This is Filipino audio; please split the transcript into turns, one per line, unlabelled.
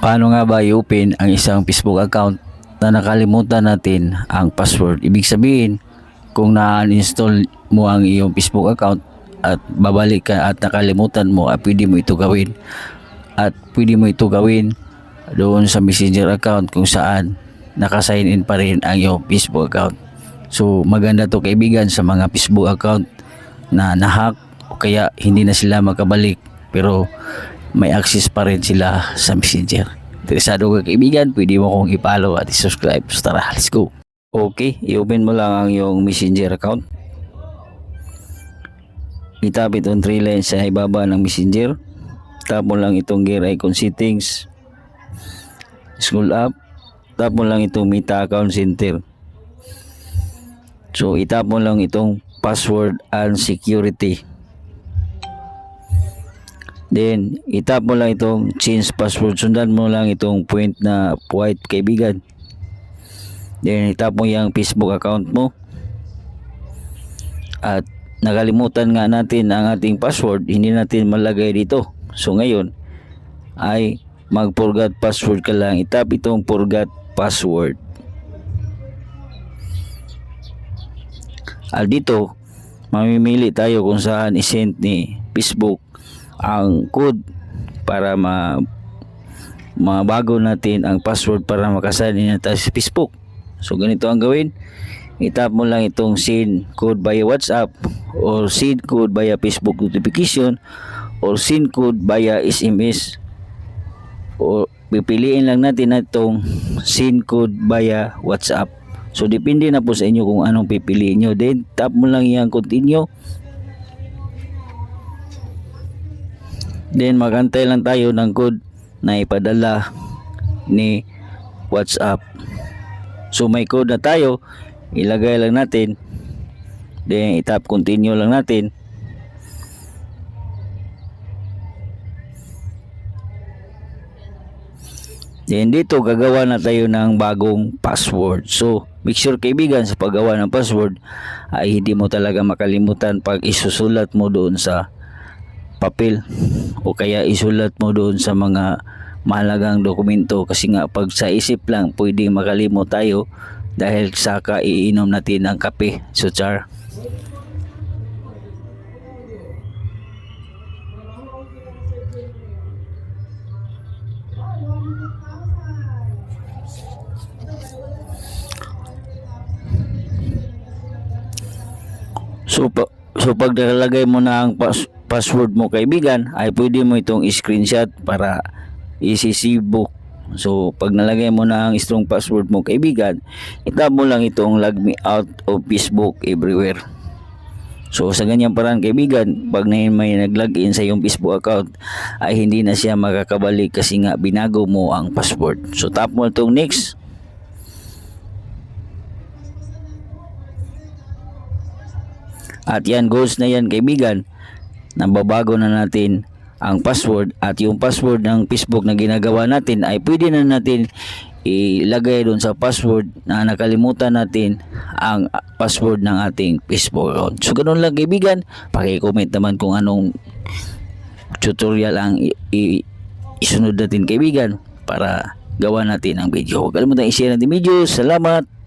Paano nga ba i-open ang isang Facebook account na nakalimutan natin ang password? Ibig sabihin, kung na-uninstall mo ang iyong Facebook account at babalik ka at nakalimutan mo, pwede mo ito gawin. At pwede mo ito gawin doon sa Messenger account kung saan nakasign in pa rin ang iyong Facebook account. So maganda to kaibigan sa mga Facebook account na nahack o kaya hindi na sila makabalik pero may access pa rin sila sa Messenger. Interesado ka kaibigan, pwede mo kong i-follow at i-subscribe. So tara, let's go. Okay, i-open mo lang ang iyong Messenger account. Itap itong 3 lines sa ibaba ng Messenger. Tap mo lang itong gear icon settings. Scroll up. Tap mo lang itong Meta Account Center. So itap mo lang itong password and security. Then itap mo lang itong change password. Sundan mo lang itong point na white kaibigan. Then itap mo yung Facebook account mo. At nakalimutan nga natin ang ating password, hindi natin malagay dito. So ngayon ay mag-forgot password ka lang. Itap itong forgot password. At dito mamimili tayo kung saan i-send ni Facebook ang code para mabago natin ang password para makasign na tayo sa Facebook. So ganito ang gawin. Itap mo lang itong send code via WhatsApp or send code via Facebook notification or send code via SMS. O pipiliin lang natin na itong send code via WhatsApp. So depende na po sa inyo kung anong pipiliin nyo. Then tap mo lang yung continue. Then magantay lang tayo ng code na ipadala ni WhatsApp. So may code na tayo, ilagay lang natin. Then itap continue lang natin. Then dito gagawa na tayo ng bagong password. So make sure kaibigan sa paggawa ng password ay hindi mo talaga makalimutan pag isusulat mo doon sa papel o kaya isulat mo doon sa mga mahalagang dokumento, kasi nga pag sa isip lang pwede makalimot tayo dahil saka iinom natin ang kape. So char. So pag nakalagay mo na ang password mo kaibigan, ay pwede mo itong screenshot para isisibo. So pag nalagay mo na ang strong password mo kaibigan, itap mo lang itong log me out of Facebook everywhere. So sa ganyang paraan kaibigan, pag may nag-login sa iyong Facebook account ay hindi na siya makakabalik kasi nga binago mo ang password. So tap mo itong next. At yan, goals na yan kaibigan. Nababago na natin ang password at yung password ng Facebook na ginagawa natin ay pwede na natin ilagay doon sa password na nakalimutan natin ang password ng ating Facebook account. So ganoon lang kaibigan, paki-comment naman kung anong tutorial ang isunod natin kaibigan para gawa natin ang video. Huwag kalimutan i-share natin video. Salamat!